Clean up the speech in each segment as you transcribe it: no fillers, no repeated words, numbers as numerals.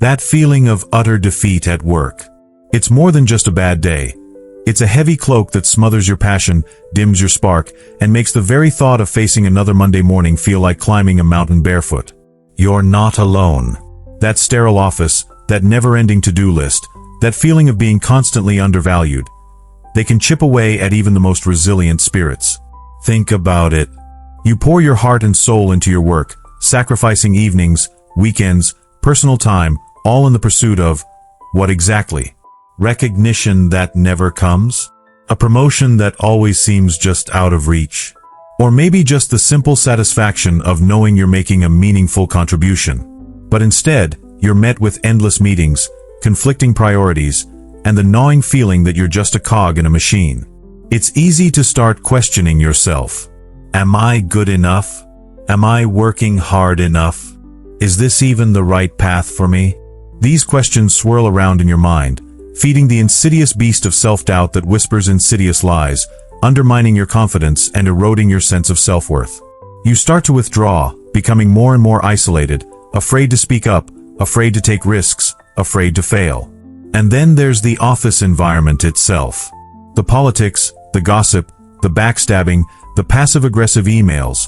That feeling of utter defeat at work. It's more than just a bad day. It's a heavy cloak that smothers your passion, dims your spark, and makes the very thought of facing another Monday morning feel like climbing a mountain barefoot. You're not alone. That sterile office, that never-ending to-do list, that feeling of being constantly undervalued, they can chip away at even the most resilient spirits. Think about it. You pour your heart and soul into your work, sacrificing evenings, weekends, personal time, all in the pursuit of, what exactly? Recognition that never comes? A promotion that always seems just out of reach? Or maybe just the simple satisfaction of knowing you're making a meaningful contribution. But instead, you're met with endless meetings, conflicting priorities, and the gnawing feeling that you're just a cog in a machine. It's easy to start questioning yourself. Am I good enough? Am I working hard enough? Is this even the right path for me? These questions swirl around in your mind, feeding the insidious beast of self-doubt that whispers insidious lies, undermining your confidence and eroding your sense of self-worth. You start to withdraw, becoming more and more isolated, afraid to speak up, afraid to take risks, afraid to fail. And then there's the office environment itself. The politics, the gossip, the backstabbing, the passive-aggressive emails.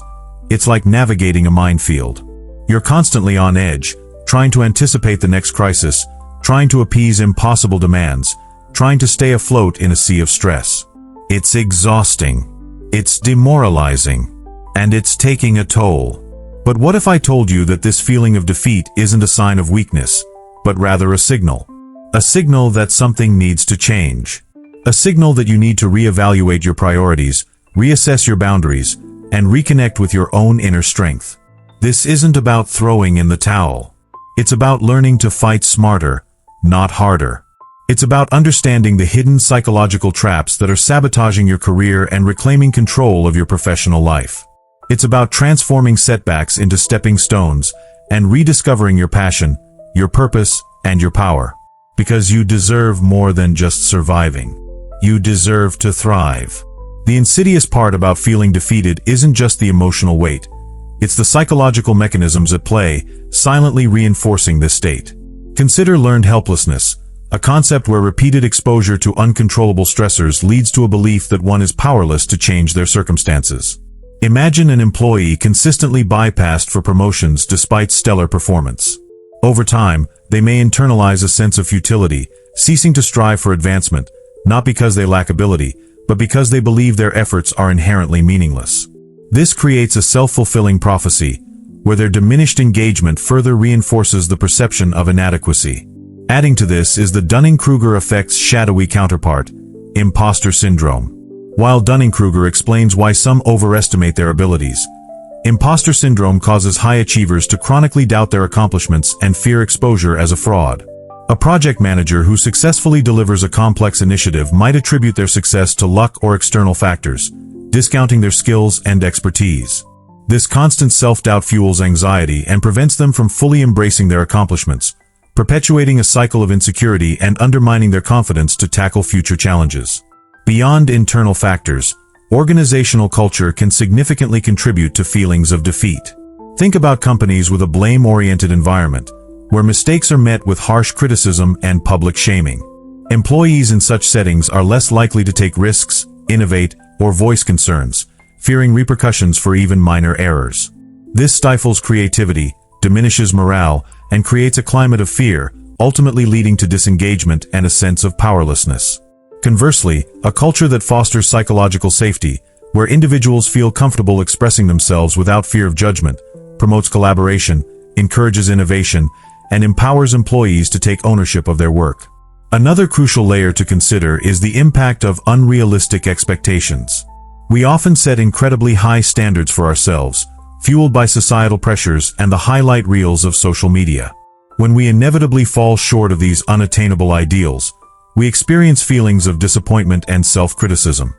It's like navigating a minefield. You're constantly on edge, trying to anticipate the next crisis, trying to appease impossible demands, trying to stay afloat in a sea of stress. It's exhausting. It's demoralizing. And it's taking a toll. But what if I told you that this feeling of defeat isn't a sign of weakness, but rather a signal? A signal that something needs to change. A signal that you need to reevaluate your priorities, reassess your boundaries, and reconnect with your own inner strength. This isn't about throwing in the towel. It's about learning to fight smarter, not harder. It's about understanding the hidden psychological traps that are sabotaging your career and reclaiming control of your professional life. It's about transforming setbacks into stepping stones and rediscovering your passion, your purpose, and your power. Because you deserve more than just surviving. You deserve to thrive. The insidious part about feeling defeated isn't just the emotional weight. It's the psychological mechanisms at play, silently reinforcing this state. Consider learned helplessness, a concept where repeated exposure to uncontrollable stressors leads to a belief that one is powerless to change their circumstances. Imagine an employee consistently bypassed for promotions despite stellar performance. Over time, they may internalize a sense of futility, ceasing to strive for advancement, not because they lack ability, but because they believe their efforts are inherently meaningless. This creates a self-fulfilling prophecy, where their diminished engagement further reinforces the perception of inadequacy. Adding to this is the Dunning-Kruger effect's shadowy counterpart, imposter syndrome. While Dunning-Kruger explains why some overestimate their abilities, imposter syndrome causes high achievers to chronically doubt their accomplishments and fear exposure as a fraud. A project manager who successfully delivers a complex initiative might attribute their success to luck or external factors, discounting their skills and expertise. This constant self-doubt fuels anxiety and prevents them from fully embracing their accomplishments, perpetuating a cycle of insecurity and undermining their confidence to tackle future challenges. Beyond internal factors, organizational culture can significantly contribute to feelings of defeat. Think about companies with a blame-oriented environment, where mistakes are met with harsh criticism and public shaming. Employees in such settings are less likely to take risks, innovate, or voice concerns, fearing repercussions for even minor errors. This stifles creativity, diminishes morale, and creates a climate of fear, ultimately leading to disengagement and a sense of powerlessness. Conversely, a culture that fosters psychological safety, where individuals feel comfortable expressing themselves without fear of judgment, promotes collaboration, encourages innovation, and empowers employees to take ownership of their work. Another crucial layer to consider is the impact of unrealistic expectations. We often set incredibly high standards for ourselves, fueled by societal pressures and the highlight reels of social media. When we inevitably fall short of these unattainable ideals, we experience feelings of disappointment and self-criticism.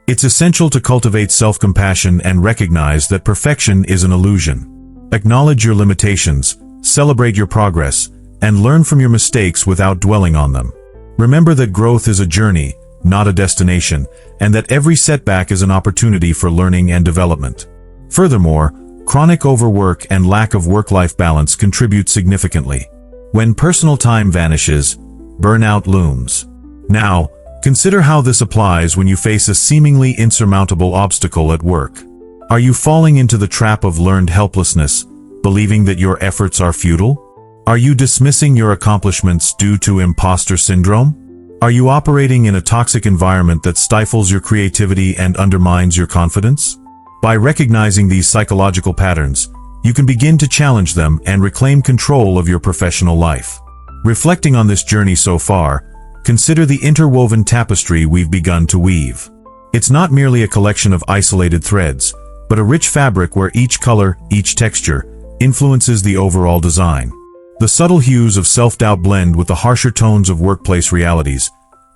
It's essential to cultivate self-compassion and recognize that perfection is an illusion. Acknowledge your limitations, celebrate your progress, and learn from your mistakes without dwelling on them. Remember that growth is a journey, not a destination, and that every setback is an opportunity for learning and development. Furthermore, chronic overwork and lack of work-life balance contribute significantly. When personal time vanishes, burnout looms. Now, consider how this applies when you face a seemingly insurmountable obstacle at work. Are you falling into the trap of learned helplessness, believing that your efforts are futile? Are you dismissing your accomplishments due to imposter syndrome? Are you operating in a toxic environment that stifles your creativity and undermines your confidence? By recognizing these psychological patterns, you can begin to challenge them and reclaim control of your professional life. Reflecting on this journey so far, consider the interwoven tapestry we've begun to weave. It's not merely a collection of isolated threads, but a rich fabric where each color, each texture, influences the overall design. The subtle hues of self-doubt blend with the harsher tones of workplace realities,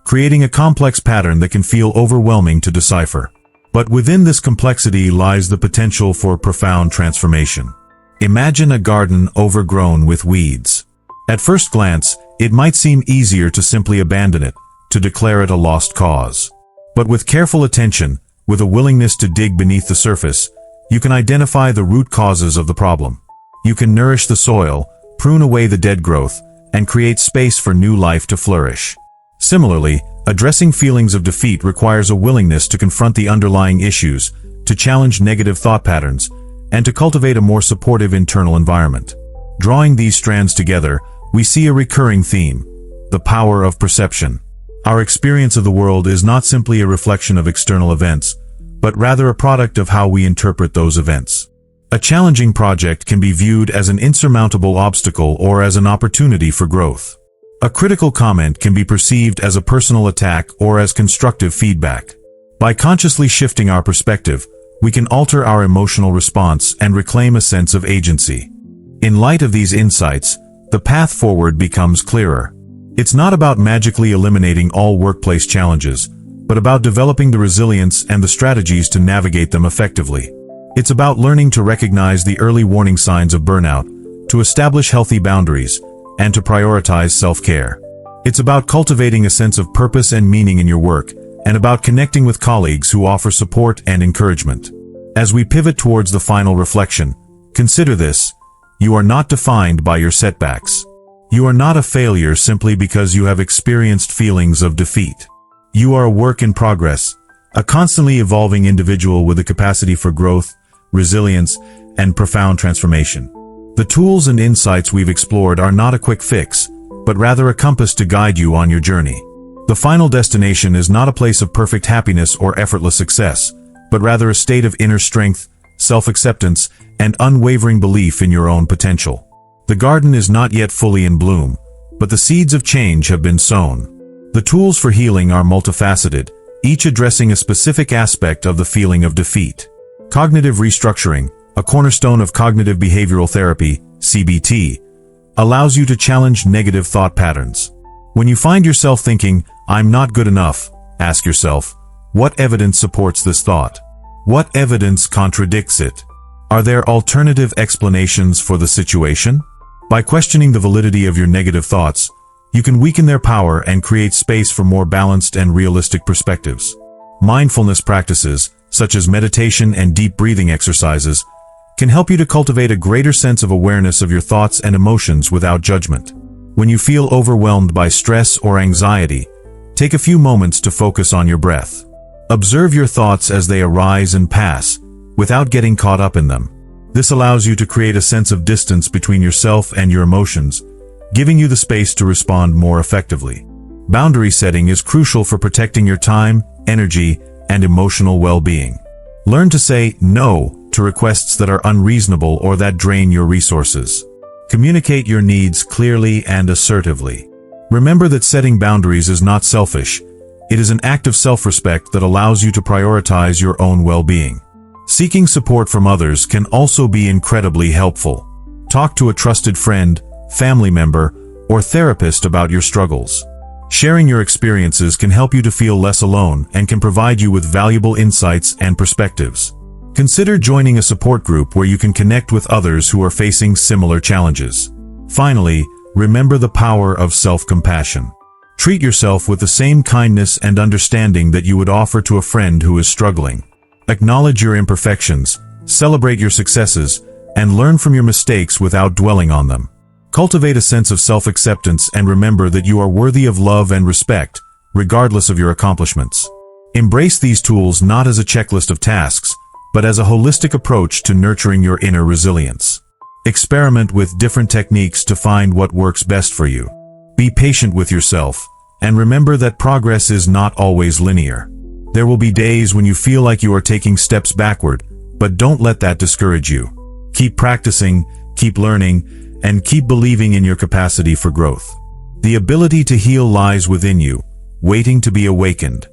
creating a complex pattern that can feel overwhelming to decipher. But within this complexity lies the potential for profound transformation. Imagine a garden overgrown with weeds. At first glance, it might seem easier to simply abandon it, to declare it a lost cause. But with careful attention, with a willingness to dig beneath the surface, you can identify the root causes of the problem. You can nourish the soil, prune away the dead growth, and create space for new life to flourish. Similarly, addressing feelings of defeat requires a willingness to confront the underlying issues, to challenge negative thought patterns, and to cultivate a more supportive internal environment. Drawing these strands together, we see a recurring theme: the power of perception. Our experience of the world is not simply a reflection of external events, but rather a product of how we interpret those events. A challenging project can be viewed as an insurmountable obstacle or as an opportunity for growth. A critical comment can be perceived as a personal attack or as constructive feedback. By consciously shifting our perspective, we can alter our emotional response and reclaim a sense of agency. In light of these insights, the path forward becomes clearer. It's not about magically eliminating all workplace challenges, but about developing the resilience and the strategies to navigate them effectively. It's about learning to recognize the early warning signs of burnout, to establish healthy boundaries, and to prioritize self-care. It's about cultivating a sense of purpose and meaning in your work, and about connecting with colleagues who offer support and encouragement. As we pivot towards the final reflection, consider this: you are not defined by your setbacks. You are not a failure simply because you have experienced feelings of defeat. You are a work in progress, a constantly evolving individual with a capacity for growth, resilience, and profound transformation. The tools and insights we've explored are not a quick fix, but rather a compass to guide you on your journey. The final destination is not a place of perfect happiness or effortless success, but rather a state of inner strength, self-acceptance, and unwavering belief in your own potential. The garden is not yet fully in bloom, but the seeds of change have been sown. The tools for healing are multifaceted, each addressing a specific aspect of the feeling of defeat. Cognitive restructuring, a cornerstone of cognitive behavioral therapy, CBT, allows you to challenge negative thought patterns. When you find yourself thinking, "I'm not good enough," ask yourself, what evidence supports this thought? What evidence contradicts it? Are there alternative explanations for the situation? By questioning the validity of your negative thoughts, you can weaken their power and create space for more balanced and realistic perspectives. Mindfulness practices, such as meditation and deep breathing exercises, can help you to cultivate a greater sense of awareness of your thoughts and emotions without judgment. When you feel overwhelmed by stress or anxiety, take a few moments to focus on your breath. Observe your thoughts as they arise and pass, without getting caught up in them. This allows you to create a sense of distance between yourself and your emotions, giving you the space to respond more effectively. Boundary setting is crucial for protecting your time, energy, and emotional well-being. Learn to say no to requests that are unreasonable or that drain your resources. Communicate your needs clearly and assertively. Remember that setting boundaries is not selfish. It is an act of self-respect that allows you to prioritize your own well-being. Seeking support from others can also be incredibly helpful. Talk to a trusted friend, family member, or therapist about your struggles. Sharing your experiences can help you to feel less alone and can provide you with valuable insights and perspectives. Consider joining a support group where you can connect with others who are facing similar challenges. Finally, remember the power of self-compassion. Treat yourself with the same kindness and understanding that you would offer to a friend who is struggling. Acknowledge your imperfections, celebrate your successes, and learn from your mistakes without dwelling on them. Cultivate a sense of self-acceptance and remember that you are worthy of love and respect, regardless of your accomplishments. Embrace these tools not as a checklist of tasks, but as a holistic approach to nurturing your inner resilience. Experiment with different techniques to find what works best for you. Be patient with yourself, and remember that progress is not always linear. There will be days when you feel like you are taking steps backward, but don't let that discourage you. Keep practicing, keep learning, and keep believing in your capacity for growth. The ability to heal lies within you, waiting to be awakened.